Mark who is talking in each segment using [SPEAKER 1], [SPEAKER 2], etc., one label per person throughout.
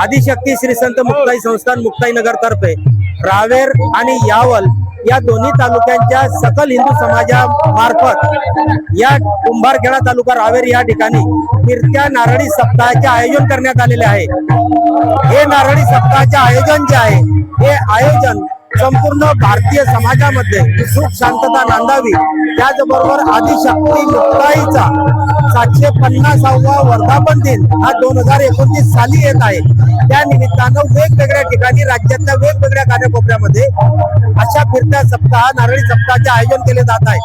[SPEAKER 1] आदिशक्ती श्री संत मुक्ताई संस्थान मुक्ताईनगर तर्फे रावेर आणि यावल या दोन्ही तालुक्यांच्या सकल हिंदू समाजामार्फत या कुंभारखेडा तालुका रावेर या ठिकाणी फिरत्या नारळी सप्ताहाचे आयोजन करण्यात आलेले आहे। हे नारळी सप्ताहाचे आयोजन जे आहे हे आयोजन संपूर्ण भारतीय समाजामध्ये सुख शांतता नांदावी, त्याचबरोबर आदिशक्ती मुक्ताईचा 750वा वर्धापन दिन हा 2029 साली येत आहे। त्या निमित्तानं वेगवेगळ्या ठिकाणी राज्यातल्या वेगवेगळ्या कानाकोपऱ्यामध्ये अशा फिरत्या सप्ताह नारळी सप्ताहाचे आयोजन केले जात आहे।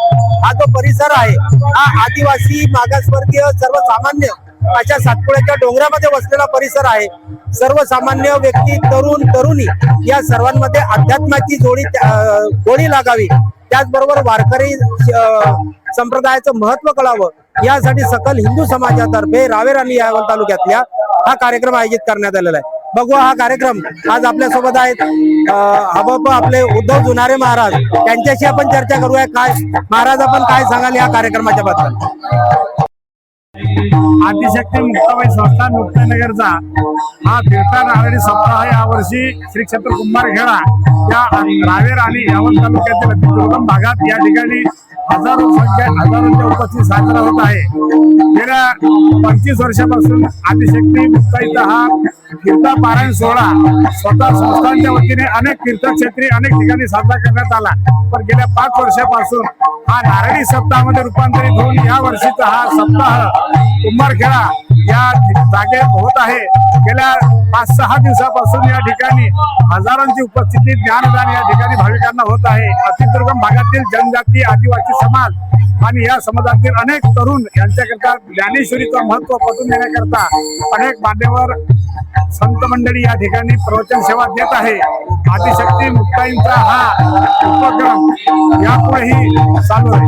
[SPEAKER 1] हा जो परिसर आहे हा आदिवासी मागासवर्गीय सर्वसामान्य अशा सातपुड्याच्या डोंगरामध्ये वसलेला परिसर आहे। सर्वसामान्य व्यक्ती तरुण तरुणी या सर्वांमध्ये अध्यात्माची गोडी लागावी, त्याचबरोबर वारकरी संप्रदायाचं महत्व कळावं यासाठी सकल हिंदू समाजातर्फे रावेर आणि यावल तालुक्यातल्या हा कार्यक्रम आयोजित करण्यात आलेला आहे। बघू हा कार्यक्रम आज आपल्या सोबत आहेत हबप आपले उद्धव जुनारे महाराज, त्यांच्याशी आपण चर्चा करूया। काय महाराज आपण काय सांगाल या कार्यक्रमाच्या बद्दल?
[SPEAKER 2] आदिशक्ती मुक्ताबाई संस्थान मुक्ताईनगरचा हा फिरता नारळी सप्ताह या वर्षी श्री क्षेत्र कुंभारखेडा या रावेर आणि यावल तालुक्यातील दुर्गम भागात या ठिकाणी हजारोंच्या उपस्थित साजरा होत आहे। गेल्या 25 वर्षापासून आदिशक्ती मुक्ताईचा हा कीर्ता पारायण सोहळा स्वतः संस्थांच्या वतीने अनेक तीर्थक्षेत्री अनेक ठिकाणी साजरा करण्यात आला, पण गेल्या 5 वर्षापासून हा नारळी सप्ताहामध्ये रूपांतरित होऊन या वर्षीचा हा सप्ताह कुंभारखेडा या जागेत होत आहे। गेल्या 5-6 दिवसापासून या ठिकाणी हजारांची उपस्थिती ज्ञानदान या ठिकाणी भाविकांना होत आहे। अतिदुर्गम भागातील जनजाती आदिवासी समाज आणि या समाजातील अनेक तरुण यांच्याकरता ज्ञानेश्वरीचं महत्व पटवून देण्याकरता अनेक मान्यवर संत मंडळी या ठिकाणी प्रवचन सेवा देत आहे। आदिशक्ती मुक्ताईंचा हा उपक्रम यापुढेही चालू आहे।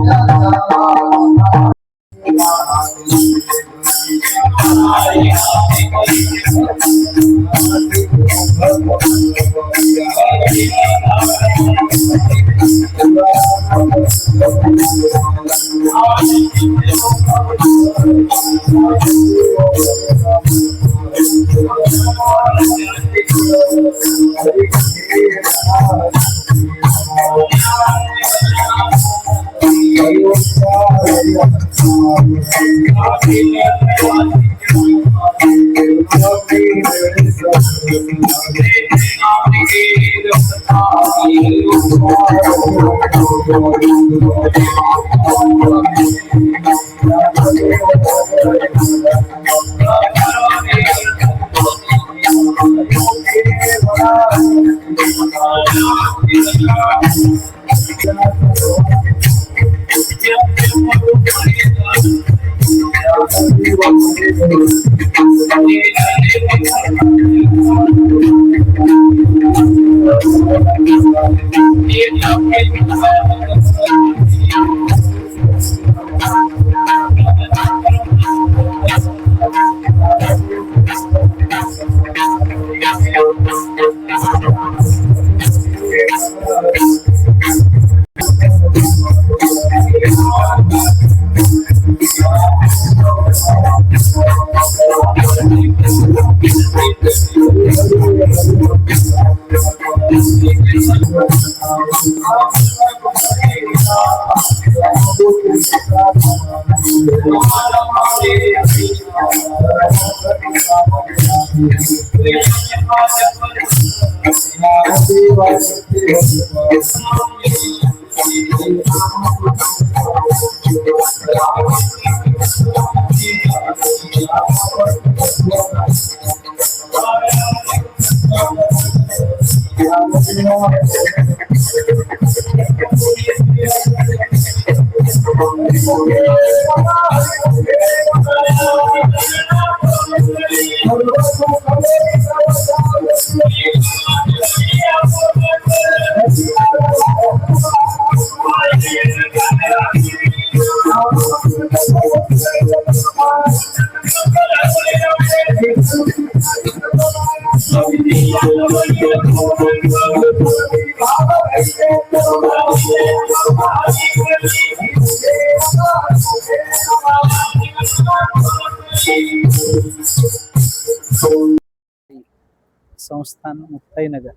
[SPEAKER 3] संस्थान मुक्ताईनगर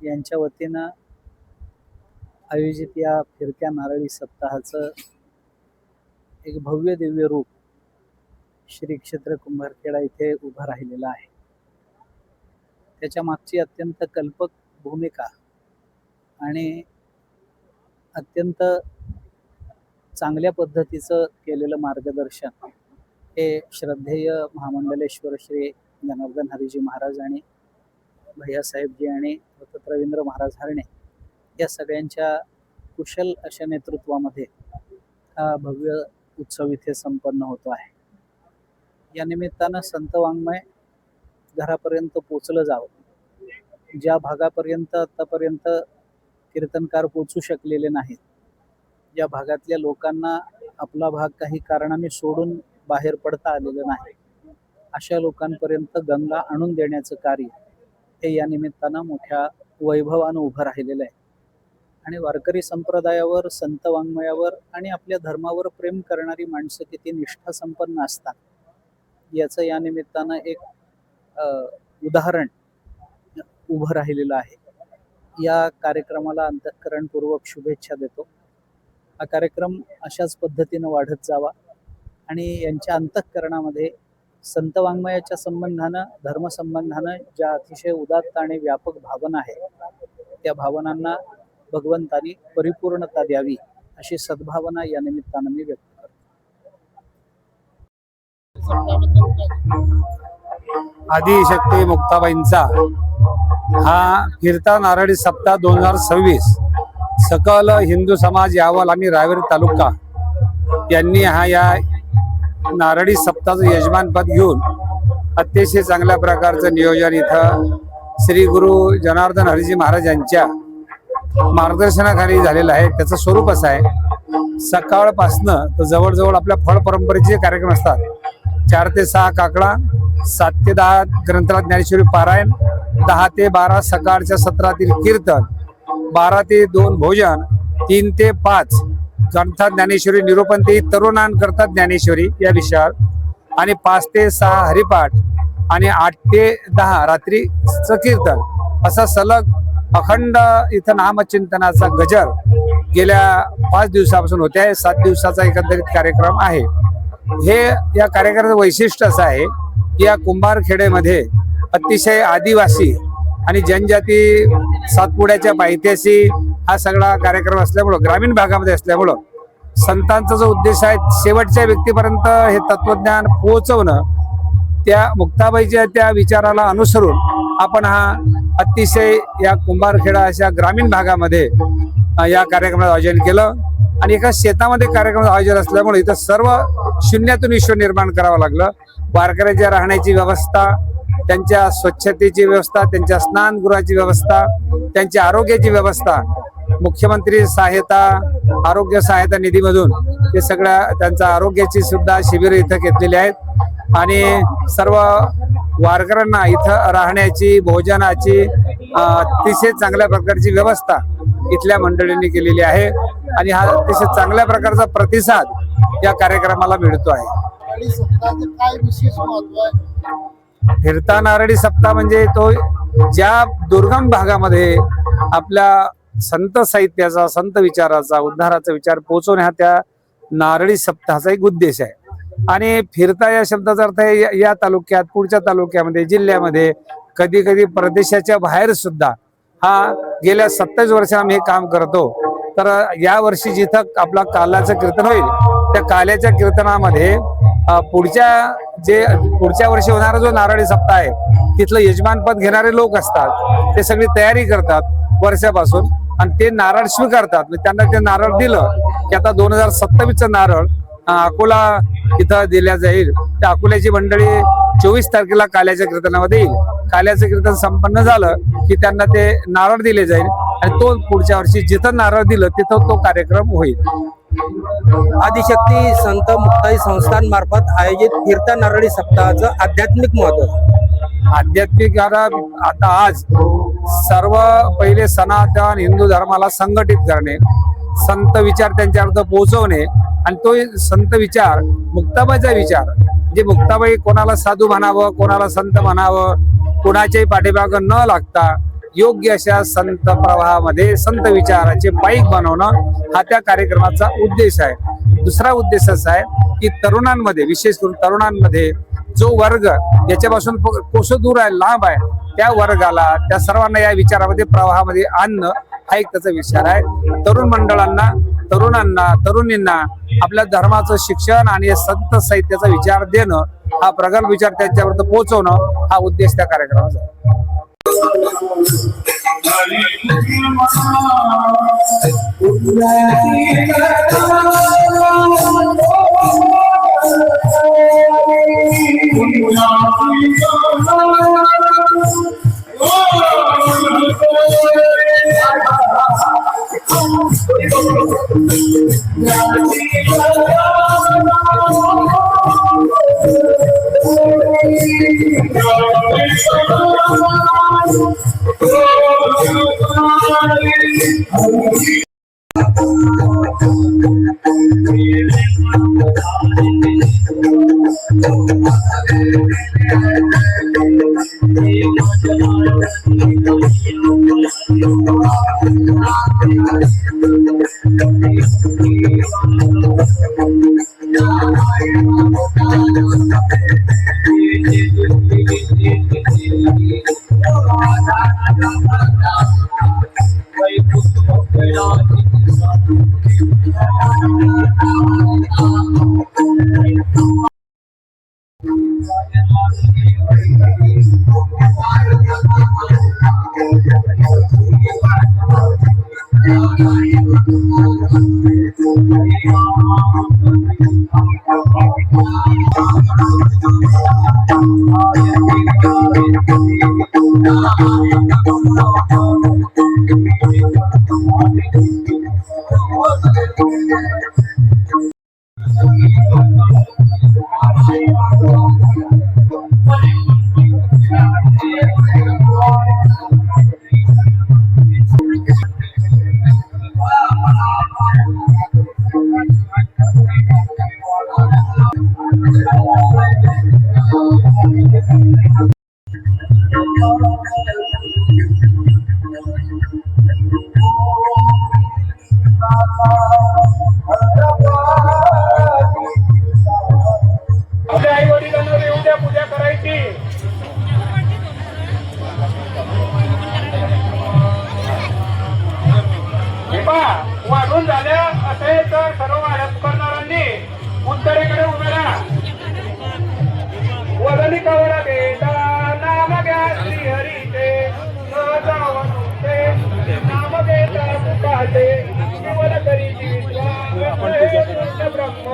[SPEAKER 3] यांच्या वतीनं आयोजित या फिरत्या नारळी सप्ताहाचं एक भव्य दिव्य रूप श्री क्षेत्र कुंभारखेडा इथे उभं राहिलेलं आहे. त्याच्या मागची अत्यंत कल्पक भूमिका आणि अत्यंत चांगल्या पद्धतीचं केलेलं मार्गदर्शन हे श्रद्धेय महामंडलेश्वर श्री जनार्दन हरीजी महाराज आणि भैयासाहेबजी आणि दत्त रवींद्र महाराज हरणे या सगळ्यांच्या कुशल अशा नेतृत्वामध्ये हा भव्य उत्सव इथे संपन्न होतो आहे. या निमित्तानं संत वाङ्मय घरापर्यंत पोचलं जावं. ज्या भागापर्यंत आतापर्यंत कीर्तनकार पोचू शकलेले नाहीत, ज्या भागातल्या लोकांना आपला भाग काही कारणाने सोडून बाहेर पडता आलेलं नाही, अशा लोकांपर्यंत गंगा आणून देण्याचं कार्य हे या निमित्तानं मोठ्या वैभवानं उभं राहिलेलं आहे. आणि वारकरी संप्रदायावर, संत वाङ्मयावर आणि आपल्या धर्मावर प्रेम करणारी माणसं किती निष्ठा संपन्न असतात याचं या निमित्तानं एक उदाहरण उभं राहिलेलं आहे. या कार्यक्रमाला अंतःकरणपूर्वक शुभेच्छा देतो. हा कार्यक्रम अशाच पद्धतीनं वाढत जावा आणि यांच्या अंतःकरणामध्ये संत वाङ्मयाच्या संबंधानं, धर्मसंबंधानं ज्या अतिशय उदात्त आणि व्यापक भावना आहेत त्या भावनांना भगवंतानी परिपूर्णता द्यावी अशी सद्भावना या निमित्तानं मी व्यक्त करतो.
[SPEAKER 4] आदिशक्ती मुक्ताबाईंचा हा फिरता नारळी सप्ताह 2026 सकल हिंदू समाज यावल आणि रावेर तालुका यांनी या नारळी सप्ताहाचं यजमानपद घेऊन अतिशय चांगल्या प्रकारचं नियोजन इथं श्री गुरु जनार्दन हरीजी महाराज यांच्या मार्गदर्शनाखाली झालेलं आहे. त्याचं स्वरूप असं आहे, सकाळपासनं तर जवळजवळ आपल्या फळ परंपरेचे कार्यक्रम असतात. 4 ते 6 काकडा, 7 ते 10 ग्रंथराज ज्ञानेश्वरी पारायण, 10 ते 12 सकाळच्या सत्रातील कीर्तन, 12 ते 2 भोजन, 3 ते 5 ग्रंथात ज्ञानेश्वरी निरूपण ते तरुणां करतात ज्ञानेश्वरी या विषयावर, आणि 5 ते 6 हरिपाठ आणि 8 ते 10 रात्रीचं कीर्तन, असा सलग अखंड इथं नामचिंतनाचा गजर गेल्या 5 दिवसापासून होते आहे. 7 दिवसाचा एकंदरीत कार्यक्रम आहे. हे या कार्यक्रमाचं वैशिष्ट्य असं आहे की या कुंभारखेडेमध्ये अतिशय आदिवासी आणि जनजाती सातपुड्याच्या पायथ्याशी हा सगळा कार्यक्रम असल्यामुळं, ग्रामीण भागामध्ये असल्यामुळं संतांचा जो उद्देश आहे शेवटच्या व्यक्तीपर्यंत हे तत्वज्ञान पोहोचवणं, त्या मुक्ताबाईच्या त्या विचाराला अनुसरून आपण हा अतिशय या कुंभारखेडा अशा ग्रामीण भागामध्ये या कार्यक्रमाचं आयोजन केलं. आणि एका शेतामध्ये कार्यक्रमाचं आयोजन असल्यामुळे इथं सर्व शून्यातून विश्व निर्माण करावं लागलं. वारकऱ्यांच्या राहण्याची व्यवस्था, त्यांच्या स्वच्छतेची व्यवस्था, त्यांच्या स्नानगृहाची व्यवस्था, त्यांच्या आरोग्याची व्यवस्था, मुख्यमंत्री सहायता, आरोग्य सहायता निधीमधून ते सगळ्या त्यांच्या आरोग्याची सुद्धा शिबिरं इथं घेतलेली आहेत. आणि सर्व वारकऱ्यांना इथं राहण्याची, भोजनाची अतिशय चांगल्या प्रकारची व्यवस्था इथल्या मंडळींनी केलेली आहे. आणि हा अतिशय चांगल्या प्रकारचा प्रतिसाद या कार्यक्रमाला मिळतो आहे. फिरता नारळी सप्ताह म्हणजे तो ज्या दुर्गम भागामध्ये आपल्या संत साहित्याचा, संत विचाराचा, उद्धाराचा विचार पोहोचवणे हा त्या नारळी सप्ताहाचा एक उद्देश आहे. आणि फिरता या शब्दाचा अर्थ आहे या तालुक्यात, पुढच्या तालुक्यामध्ये, जिल्ह्यामध्ये, कधी कधी प्रदेशाच्या बाहेर सुद्धा. हा गेल्या 27 वर्ष आम्ही हे काम करतो. तर या वर्षी जिथं आपला काल्याचं कीर्तन होईल त्या काल्याच्या कीर्तनामध्ये पुढच्या वर्षी होणारा जो नारळी सप्ताह आहे तिथलं यजमानपद घेणारे लोक असतात. ते सगळी तयारी करतात वर्षापासून आणि ते नारळ स्वीकारतात. त्यांना ते नारळ दिलं की आता 2027चं नारळ अकोला इथं दिल्या जाईल. त्या अकोल्याची मंडळी 24 तारखेला काल्याच्या कीर्तनामध्ये येईल. काल्याचं कीर्तन संपन्न झालं की त्यांना ते नारळ दिले जाईल आणि तो पुढच्या वर्षी जिथं नारळ दिलं तिथं तो कार्यक्रम होईल.
[SPEAKER 1] आदिशक्ती संत मुक्ताई संस्थान मार्फत आयोजित फिरता नारळी सप्ताहाचं आध्यात्मिक महत्व.
[SPEAKER 4] आध्यात्मिक आता आज सर्व पहिले सनातन हिंदू धर्माला संघटित करणे, संत विचार त्यांच्यापर्यंत पोहोचवणे आणि तो संत विचार, मुक्ताबाईचा विचार जे मुक्ताबाई कोणाला साधू म्हणावं, कोणाला संत म्हणावं, कोणाच्याही पाठीमागं न लागता योग्य अशा संत प्रवाहामध्ये संत विचाराचे पाईक बनवणं हा त्या कार्यक्रमाचा उद्देश आहे. दुसरा उद्देश असा आहे की तरुणांमध्ये, विशेष करून तरुणांमध्ये जो वर्ग याच्यापासून कोसो दूर आहे, लांब आहे, त्या वर्गाला, त्या सर्वांना या विचारामध्ये प्रवाहामध्ये आणणं हा एक त्याचा विचार आहे. तरुण मंडळांना, तरुणींना आपल्या धर्माचं शिक्षण आणि संत साहित्याचा विचार देणं, हा प्रगल्भ विचार त्यांच्यापर्यंत पोहोचवणं हा उद्देश त्या कार्यक्रमाचा आहे.
[SPEAKER 2] आपल्या आई वडिलांना उद्या पूजा करायची. वाढून झाल्या असेल तर सर्व वाढत करणाऱ्यांनी उत्तरेकडे उभे राहा. वदनी कवडा घेता नाम घ्या श्री हरीचे, नाम घेता तुकाचे, केवळ करीची ब्रह्म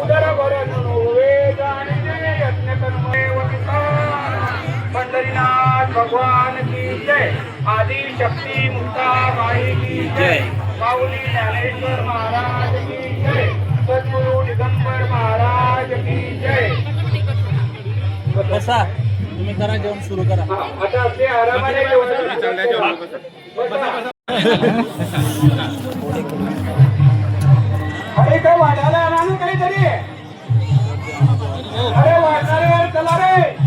[SPEAKER 2] उदर भरण वेद आणि यज्ञ कर्म पंढरीनाथ भगवान की जय. आदि शक्ती मुक्ताबाई की जय. माऊली ज्ञानेश्वर महाराज की जय. सद्गुरु दिगंबर महाराज की जय.
[SPEAKER 3] बसा, तुम्ही करा, जेवण सुरू करा.
[SPEAKER 2] आता अगदी आरामाने अरे काय वाढायला आणा ना काहीतरी. अरे वाढणारे चला रे.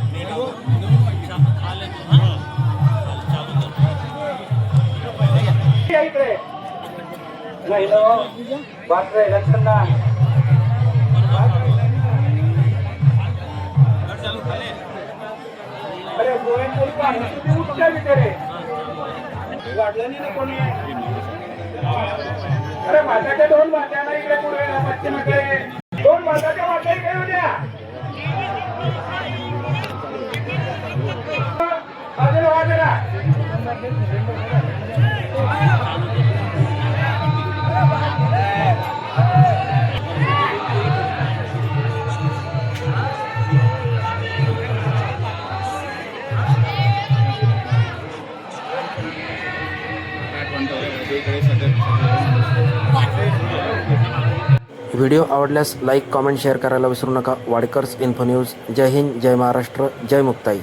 [SPEAKER 2] इकडे नाही ना बात राहिला ना. अरे गोव्यात उठल्या बिचारे वाढलं नाही ना कोणी. अरे भाताच्या दोन भात्या ना इकडे पुढे पश्चिमेकडे दोन भाताच्या भात्या इकडे होत्या. अजून वाजरा
[SPEAKER 5] व्हिडिओ आवडल्यास लाईक, कमेंट, शेअर करायला विसरू नका. Wadekar's info news. जय हिंद, जय महाराष्ट्र, जय मुक्ताई.